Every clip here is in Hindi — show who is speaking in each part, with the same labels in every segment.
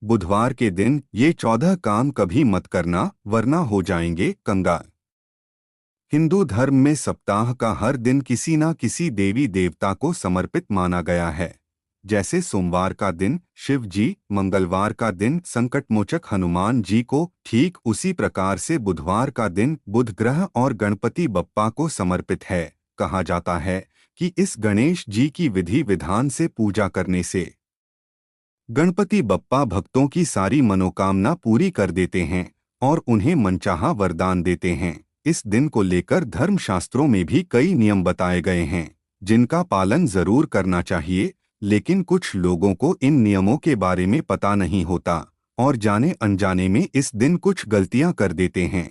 Speaker 1: बुधवार के दिन ये 14 काम कभी मत करना वरना हो जाएंगे कंगाल। हिंदू धर्म में सप्ताह का हर दिन किसी न किसी देवी देवता को समर्पित माना गया है। जैसे सोमवार का दिन शिव जी, मंगलवार का दिन संकटमोचक हनुमान जी को, ठीक उसी प्रकार से बुधवार का दिन बुध ग्रह और गणपति बप्पा को समर्पित है। कहा जाता है कि इस गणेश जी की विधि विधान से पूजा करने से गणपति बप्पा भक्तों की सारी मनोकामना पूरी कर देते हैं और उन्हें मनचाहा वरदान देते हैं। इस दिन को लेकर धर्मशास्त्रों में भी कई नियम बताए गए हैं जिनका पालन जरूर करना चाहिए, लेकिन कुछ लोगों को इन नियमों के बारे में पता नहीं होता और जाने अनजाने में इस दिन कुछ गलतियां कर देते हैं,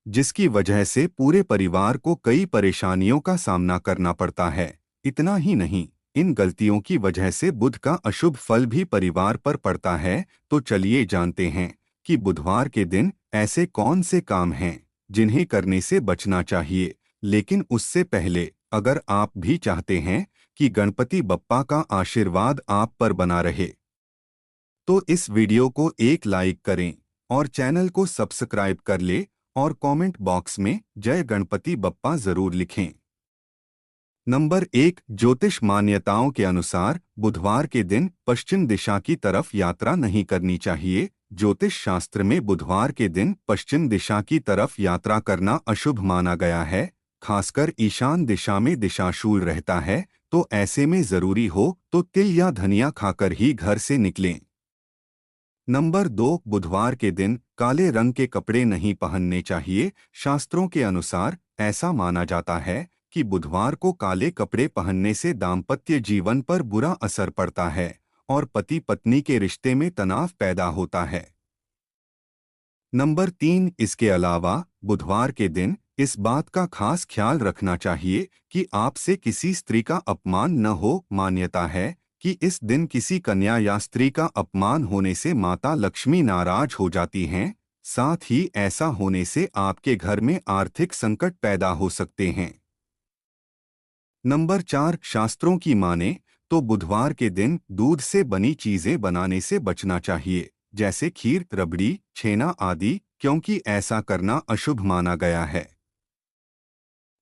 Speaker 1: जिसकी वजह से पूरे परिवार को कई परेशानियों का सामना करना पड़ता है। इतना ही नहीं, इन गलतियों की वजह से बुध का अशुभ फल भी परिवार पर पड़ता है। तो चलिए जानते हैं कि बुधवार के दिन ऐसे कौन से काम हैं जिन्हें करने से बचना चाहिए। लेकिन उससे पहले अगर आप भी चाहते हैं कि गणपति बप्पा का आशीर्वाद आप पर बना रहे, तो इस वीडियो को एक लाइक करें और चैनल को सब्सक्राइब कर ले और कमेंट बॉक्स में जय गणपति बप्पा जरूर लिखें। नंबर 1, ज्योतिष मान्यताओं के अनुसार बुधवार के दिन पश्चिम दिशा की तरफ यात्रा नहीं करनी चाहिए। ज्योतिष शास्त्र में बुधवार के दिन पश्चिम दिशा की तरफ यात्रा करना अशुभ माना गया है। खासकर ईशान दिशा में दिशाशूल रहता है, तो ऐसे में जरूरी हो तो तिल या धनिया खाकर ही घर से निकलें। नंबर 2, बुधवार के दिन काले रंग के कपड़े नहीं पहनने चाहिए। शास्त्रों के अनुसार ऐसा माना जाता है कि बुधवार को काले कपड़े पहनने से दाम्पत्य जीवन पर बुरा असर पड़ता है और पति पत्नी के रिश्ते में तनाव पैदा होता है। नंबर 3, इसके अलावा बुधवार के दिन इस बात का खास ख्याल रखना चाहिए कि आपसे किसी स्त्री का अपमान न हो। मान्यता है कि इस दिन किसी कन्या या स्त्री का अपमान होने से माता लक्ष्मी नाराज हो जाती हैं। साथ ही ऐसा होने से आपके घर में आर्थिक संकट पैदा हो सकते हैं। नंबर 4, शास्त्रों की माने तो बुधवार के दिन दूध से बनी चीजें बनाने से बचना चाहिए, जैसे खीर, रबड़ी, छेना आदि, क्योंकि ऐसा करना अशुभ माना गया है।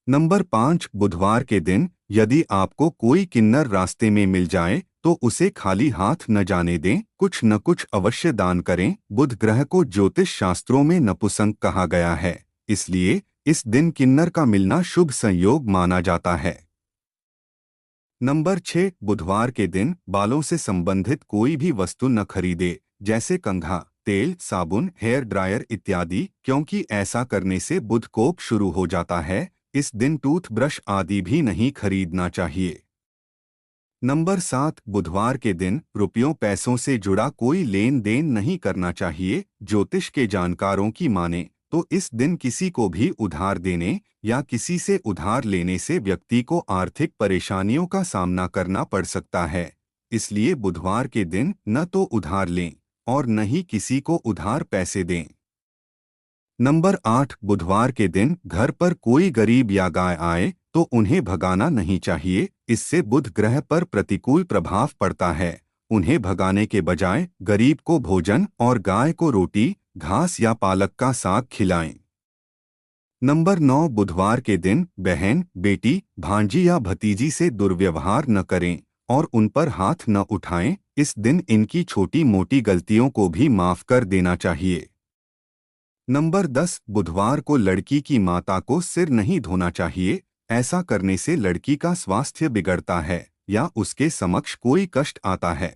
Speaker 1: नंबर 5, बुधवार के दिन यदि आपको कोई किन्नर रास्ते में मिल जाए तो उसे खाली हाथ न जाने दें, कुछ न कुछ अवश्य दान करें। बुध ग्रह को ज्योतिष शास्त्रों में नपुंसक कहा गया है, इसलिए इस दिन किन्नर का मिलना शुभ संयोग माना जाता है। नंबर 6, बुधवार के दिन बालों से संबंधित कोई भी वस्तु न खरीदे, जैसे कंघा, तेल, साबुन, हेयर ड्रायर इत्यादि, क्योंकि ऐसा करने से बुध कोप शुरू हो जाता है। इस दिन टूथब्रश आदि भी नहीं खरीदना चाहिए। नंबर 7, बुधवार के दिन रुपयों पैसों से जुड़ा कोई लेन देन नहीं करना चाहिए। ज्योतिष के जानकारों की माने तो इस दिन किसी को भी उधार देने या किसी से उधार लेने से व्यक्ति को आर्थिक परेशानियों का सामना करना पड़ सकता है। इसलिए बुधवार के दिन न तो उधार लें और न ही किसी को उधार पैसे दें। नंबर 8, बुधवार के दिन घर पर कोई गरीब या गाय आए तो उन्हें भगाना नहीं चाहिए, इससे बुध ग्रह पर प्रतिकूल प्रभाव पड़ता है। उन्हें भगाने के बजाय गरीब को भोजन और गाय को रोटी, घास या पालक का साग खिलाएं। नंबर 9, बुधवार के दिन बहन, बेटी, भांजी या भतीजी से दुर्व्यवहार न करें और उन पर हाथ न उठाएं। इस दिन इनकी छोटी मोटी गलतियों को भी माफ कर देना चाहिए। नंबर 10, बुधवार को लड़की की माता को सिर नहीं धोना चाहिए। ऐसा करने से लड़की का स्वास्थ्य बिगड़ता है या उसके समक्ष कोई कष्ट आता है।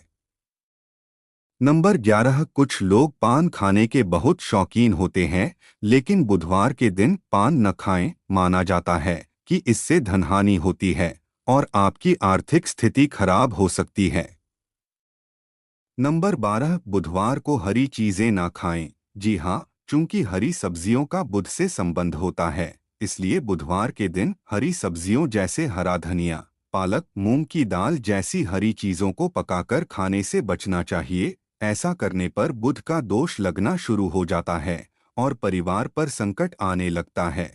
Speaker 1: नंबर 11, कुछ लोग पान खाने के बहुत शौकीन होते हैं, लेकिन बुधवार के दिन पान न खाएं। माना जाता है कि इससे धनहानि होती है और आपकी आर्थिक स्थिति खराब हो सकती है। नंबर 12, बुधवार को हरी चीजें ना खाएं। जी हाँ, चूंकि हरी सब्जियों का बुध से संबंध होता है, इसलिए बुधवार के दिन हरी सब्जियों जैसे हरा धनिया, पालक, मूंग की दाल जैसी हरी चीजों को पकाकर खाने से बचना चाहिए। ऐसा करने पर बुध का दोष लगना शुरू हो जाता है और परिवार पर संकट आने लगता है।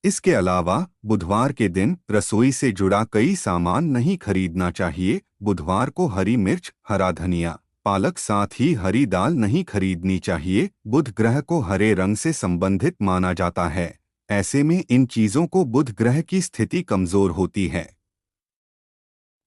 Speaker 1: इसके अलावा बुधवार के दिन रसोई से जुड़ा कई सामान नहीं खरीदना चाहिए। बुधवार को हरी मिर्च, हरा धनिया, पालक, साथ ही हरी दाल नहीं खरीदनी चाहिए। बुध ग्रह को हरे रंग से संबंधित माना जाता है। ऐसे में इन चीजों को बुध ग्रह की स्थिति कमजोर होती है।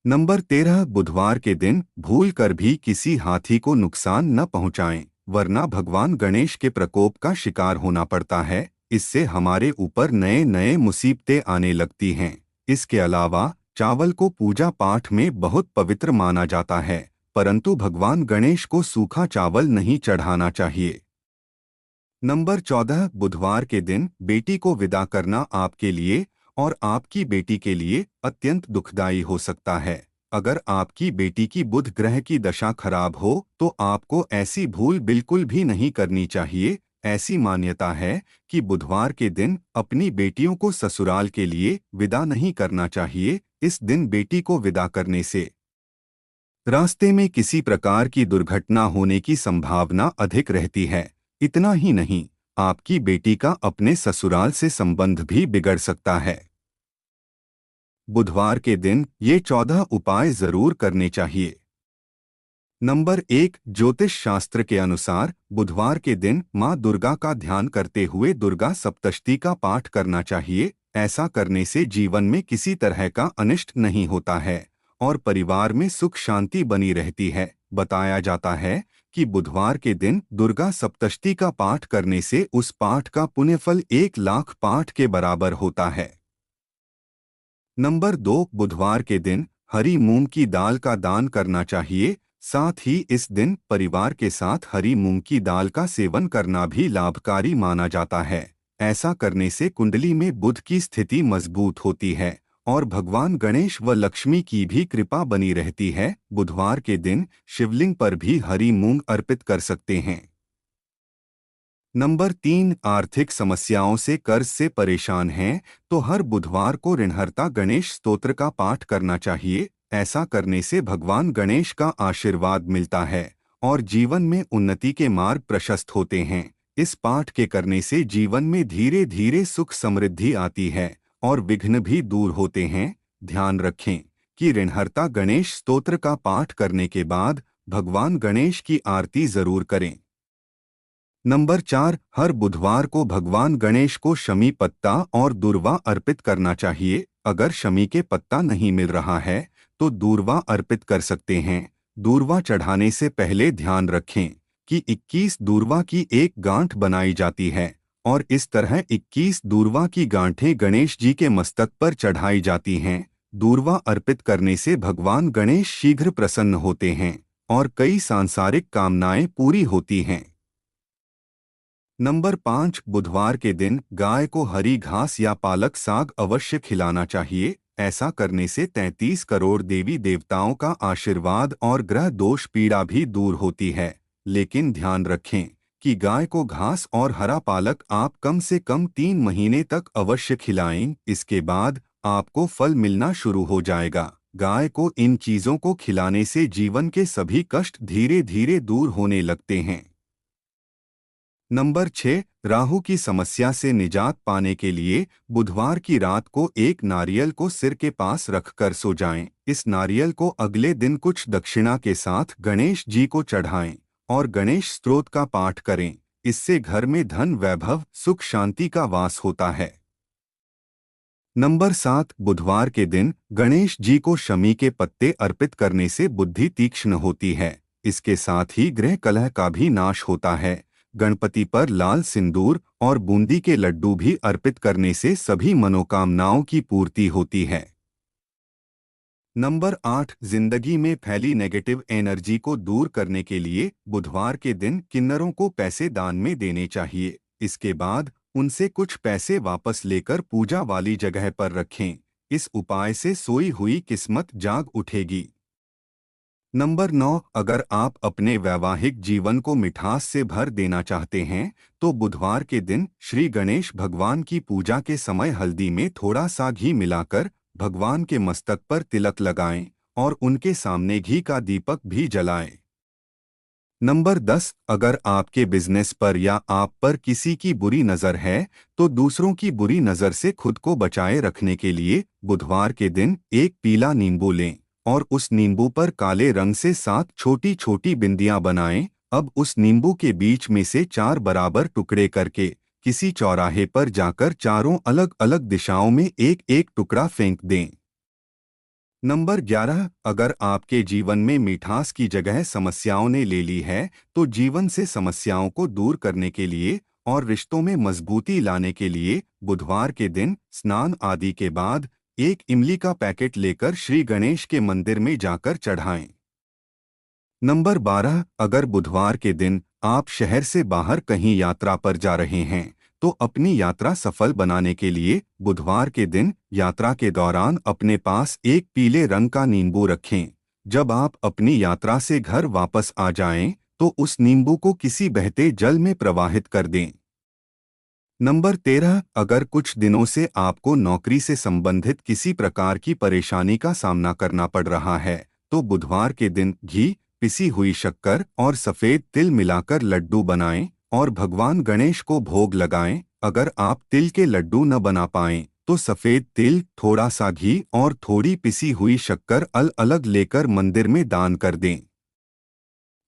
Speaker 1: नंबर 13, बुधवार के दिन भूल कर भी किसी हाथी को नुकसान न पहुंचाएं, वरना भगवान गणेश के प्रकोप का शिकार होना पड़ता है। इससे हमारे ऊपर नए नए मुसीबतें आने लगती हैं। इसके अलावा चावल को पूजा पाठ में बहुत पवित्र माना जाता है, परंतु भगवान गणेश को सूखा चावल नहीं चढ़ाना चाहिए। नंबर 14, बुधवार के दिन बेटी को विदा करना आपके लिए और आपकी बेटी के लिए अत्यंत दुखदायी हो सकता है। अगर आपकी बेटी की बुध ग्रह की दशा खराब हो तो आपको ऐसी भूल बिल्कुल भी नहीं करनी चाहिए। ऐसी मान्यता है कि बुधवार के दिन अपनी बेटियों को ससुराल के लिए विदा नहीं करना चाहिए। इस दिन बेटी को विदा करने से रास्ते में किसी प्रकार की दुर्घटना होने की संभावना अधिक रहती है। इतना ही नहीं, आपकी बेटी का अपने ससुराल से संबंध भी बिगड़ सकता है। बुधवार के दिन ये 14 उपाय जरूर करने चाहिए। नंबर 1, ज्योतिष शास्त्र के अनुसार बुधवार के दिन मां दुर्गा का ध्यान करते हुए दुर्गा सप्तशती का पाठ करना चाहिए। ऐसा करने से जीवन में किसी तरह का अनिष्ट नहीं होता है और परिवार में सुख शांति बनी रहती है। बताया जाता है कि बुधवार के दिन दुर्गा सप्तशती का पाठ करने से उस पाठ का पुण्यफल 1,00,000 पाठ के बराबर होता है। नंबर 2, बुधवार के दिन हरी मूंग की दाल का दान करना चाहिए। साथ ही इस दिन परिवार के साथ हरी मूंग की दाल का सेवन करना भी लाभकारी माना जाता है। ऐसा करने से कुंडली में बुध की स्थिति मजबूत होती है और भगवान गणेश व लक्ष्मी की भी कृपा बनी रहती है। बुधवार के दिन शिवलिंग पर भी हरी मूंग अर्पित कर सकते हैं। नंबर 3, आर्थिक समस्याओं से कर्ज से परेशान हैं तो हर बुधवार को ऋणहर्ता गणेश स्तोत्र का पाठ करना चाहिए। ऐसा करने से भगवान गणेश का आशीर्वाद मिलता है और जीवन में उन्नति के मार्ग प्रशस्त होते हैं। इस पाठ के करने से जीवन में धीरे धीरे सुख समृद्धि आती है और विघ्न भी दूर होते हैं। ध्यान रखें कि ऋणहर्ता गणेश स्तोत्र का पाठ करने के बाद भगवान गणेश की आरती जरूर करें। नंबर 4, हर बुधवार को भगवान गणेश को शमी पत्ता और दूर्वा अर्पित करना चाहिए। अगर शमी के पत्ता नहीं मिल रहा है तो दूर्वा अर्पित कर सकते हैं। दूर्वा चढ़ाने से पहले ध्यान रखें कि 21 दूर्वा की एक गांठ बनाई जाती है और इस तरह 21 दूर्वा की गांठें गणेश जी के मस्तक पर चढ़ाई जाती हैं। दूर्वा अर्पित करने से भगवान गणेश शीघ्र प्रसन्न होते हैं और कई सांसारिक कामनाएं पूरी होती हैं। नंबर 5, बुधवार के दिन गाय को हरी घास या पालक साग अवश्य खिलाना चाहिए। ऐसा करने से 33 करोड़ देवी देवताओं का आशीर्वाद और ग्रह दोष पीड़ा भी दूर होती है। लेकिन ध्यान रखें कि गाय को घास और हरा पालक आप कम से कम 3 महीने तक अवश्य खिलाएं। इसके बाद आपको फल मिलना शुरू हो जाएगा। गाय को इन चीजों को खिलाने से जीवन के सभी कष्ट धीरे धीरे दूर होने लगते हैं। नंबर 6, राहु की समस्या से निजात पाने के लिए बुधवार की रात को एक नारियल को सिर के पास रखकर सो जाएं। इस नारियल को अगले दिन कुछ दक्षिणा के साथ गणेश जी को चढ़ाएं और गणेश स्तोत्र का पाठ करें। इससे घर में धन, वैभव, सुख शांति का वास होता है। नंबर 7, बुधवार के दिन गणेश जी को शमी के पत्ते अर्पित करने से बुद्धि तीक्ष्ण होती है। इसके साथ ही ग्रह कलह का भी नाश होता है। गणपति पर लाल सिंदूर और बूंदी के लड्डू भी अर्पित करने से सभी मनोकामनाओं की पूर्ति होती है। नंबर 8, जिंदगी में फैली नेगेटिव एनर्जी को दूर करने के लिए बुधवार के दिन किन्नरों को पैसे दान में देने चाहिए। इसके बाद उनसे कुछ पैसे वापस लेकर पूजा वाली जगह पर रखें। इस उपाय से सोई हुई किस्मत जाग उठेगी। नंबर 9, अगर आप अपने वैवाहिक जीवन को मिठास से भर देना चाहते हैं तो बुधवार के दिन श्री गणेश भगवान की पूजा के समय हल्दी में थोड़ा सा घी मिलाकर भगवान के मस्तक पर तिलक लगाएं और उनके सामने घी का दीपक भी जलाएं। नंबर 10, अगर आपके बिजनेस पर या आप पर किसी की बुरी नज़र है तो दूसरों की बुरी नज़र से खुद को बचाए रखने के लिए बुधवार के दिन एक पीला नींबू लें और उस नींबू पर काले रंग से 7 छोटी छोटी बिंदियां बनाएं। अब उस नींबू के बीच में से 4 बराबर टुकड़े करके किसी चौराहे पर जाकर चारों अलग अलग दिशाओं में एक एक टुकड़ा फेंक दें। नंबर 11, अगर आपके जीवन में मिठास की जगह समस्याओं ने ले ली है, तो जीवन से समस्याओं को दूर करने के लिए और रिश्तों में मजबूती लाने के लिए बुधवार के दिन स्नान आदि के बाद एक इमली का पैकेट लेकर श्री गणेश के मंदिर में जाकर चढ़ाएं। नंबर 12, अगर बुधवार के दिन आप शहर से बाहर कहीं यात्रा पर जा रहे हैं, तो अपनी यात्रा सफल बनाने के लिए बुधवार के दिन यात्रा के दौरान अपने पास एक पीले रंग का नींबू रखें। जब आप अपनी यात्रा से घर वापस आ जाएं, तो उस नींबू को किसी बहते जल में प्रवाहित कर दें। नंबर 13, अगर कुछ दिनों से आपको नौकरी से संबंधित किसी प्रकार की परेशानी का सामना करना पड़ रहा है, तो बुधवार के दिन घी, पिसी हुई शक्कर और सफेद तिल मिलाकर लड्डू बनाएं और भगवान गणेश को भोग लगाएं। अगर आप तिल के लड्डू न बना पाएं, तो सफेद तिल, थोड़ा सा घी और थोड़ी पिसी हुई शक्कर अलग अलग लेकर मंदिर में दान कर दें।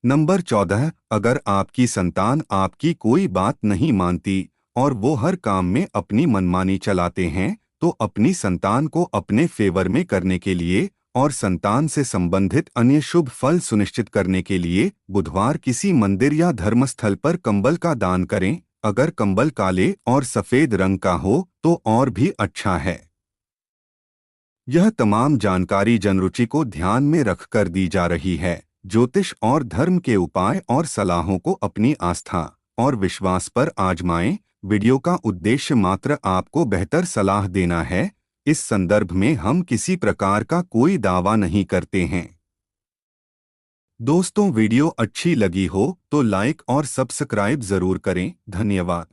Speaker 1: नंबर 14, अगर आपकी संतान आपकी कोई बात नहीं मानती और वो हर काम में अपनी मनमानी चलाते हैं, तो अपनी संतान को अपने फेवर में करने के लिए और संतान से संबंधित अन्य शुभ फल सुनिश्चित करने के लिए बुधवार किसी मंदिर या धर्मस्थल पर कंबल का दान करें। अगर कंबल काले और सफेद रंग का हो तो और भी अच्छा है। यह तमाम जानकारी जनरुचि को ध्यान में रखकर दी जा रही है। ज्योतिष और धर्म के उपाय और सलाहों को अपनी आस्था और विश्वास पर आजमाएं। वीडियो का उद्देश्य मात्र आपको बेहतर सलाह देना है। इस संदर्भ में हम किसी प्रकार का कोई दावा नहीं करते हैं। दोस्तों, वीडियो अच्छी लगी हो तो लाइक और सब्सक्राइब जरूर करें। धन्यवाद।